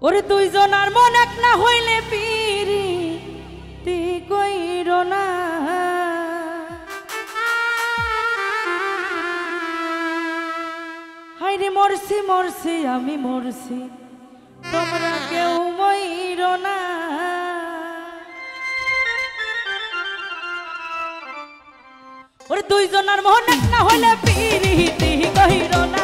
ওরে দুইজনার মন এক না হইলে পিরিতি কইর না। হাইরে মরছি মরছি আমি মরছি তোমরা কেউ মইর না। ওরে দুইজনার মন এক না হইলে পিরিতি কইর না।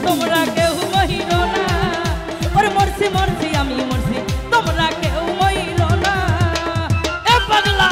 তোমরা কেউ মহির না। ওরে মরছি মরছি আমি মরছি তোমরা কেউ মহির না। এ পাগলা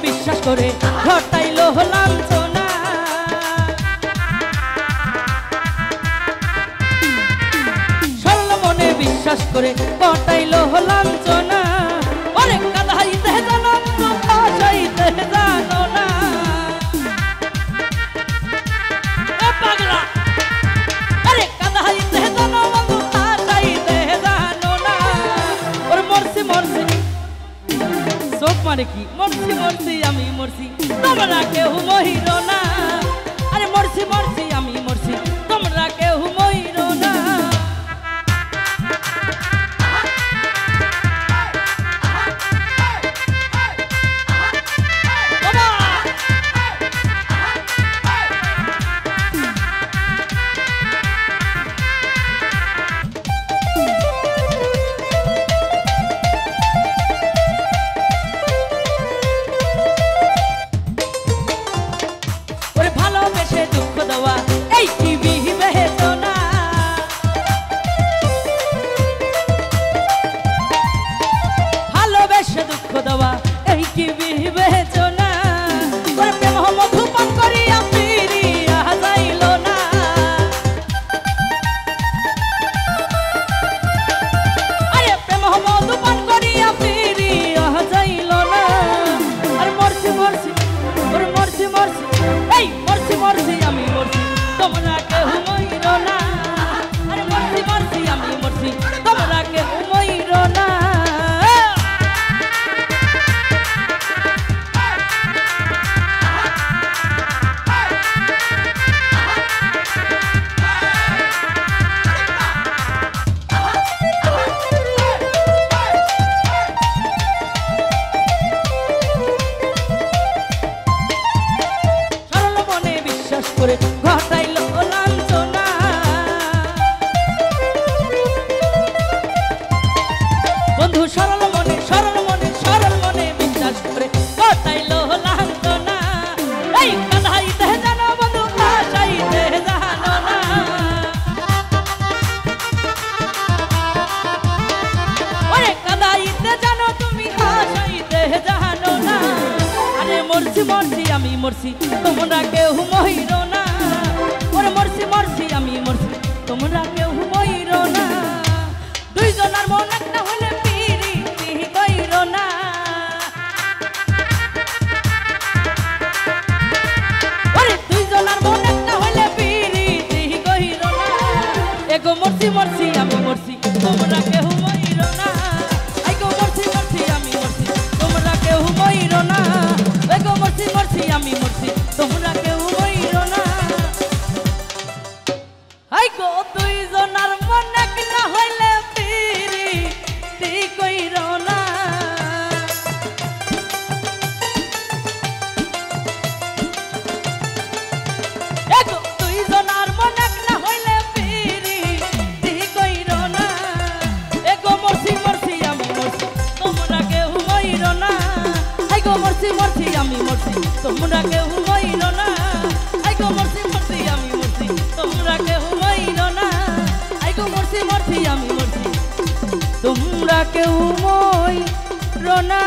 বিশ্বাস করে ঘটাইলো লাঞ্ছনা। সরল মনে বিশ্বাস করে ঘটাইলো লাঞ্ছনা। ওরে কাদাইতে জানো ভাসাইতে জানো না। পাগলা আরে কাদাইতে জানো বন্ধু ভাসাইতে জানো না। ওরে মরছি মরছি চোখ মানে কি মরছি মরছি আমি মরছি তোমরা কেউ মহির না। আরে মরছি মরছি আমি মরছি তোমরা কেউ মহির না। তোমরা কেউ মইর না। আরে মরছি মরছি আমি মরছি তোমরা কেউ মইর না। সরল মনে বিশ্বাস করে ঘটাইলো লাঞ্ছনা। বন্ধু সরল মনে সরল মনে সরল মনে বিশ্বাস করে ঘটাইলো লাঞ্ছনা। এই কাদাইতে জানো বন্ধু ভাসাইতে জানো না। ওরে কাদাইতে জানো তুমি ভাসাইতে জানো না। আরে মরছি মরছি আমি মরছি তোমরা কেউ মহির না। ওরে মরছি মরছি আমি মরছি তোমরা কেউ মহির না। দুইজনার মন একটা হলে পিরিতি কইর না। ওরে দুইজনার মন একটা হলে পিরিতি কইর না। এগো মরছি মরছি আমি মরছি তোমরা কেউ মহির না। এগো মরছি মরছি আমি মরছি তোমরা কেউ মহির না। এগো মরছি মরছি আমি মরছি তোমরা কেউ মহির না। আইগো দুইজনার মন এক না হইলে পিরিতি কইর না। এগো দুইজনার মন এক না হইলে পিরিতি কইর না। এগো মরছি মরছি আমি মরছি তোমরা কেউ মইর না। আইগো মরছি মরছি আমি মরছি তোমরা কেউ মইর না। আইগো মরছি মরছি আমি মরছি তোমরা কেউ মইর না। আইগো মরছি মরছি আমি মরছি তোমরা কেউ মইর না।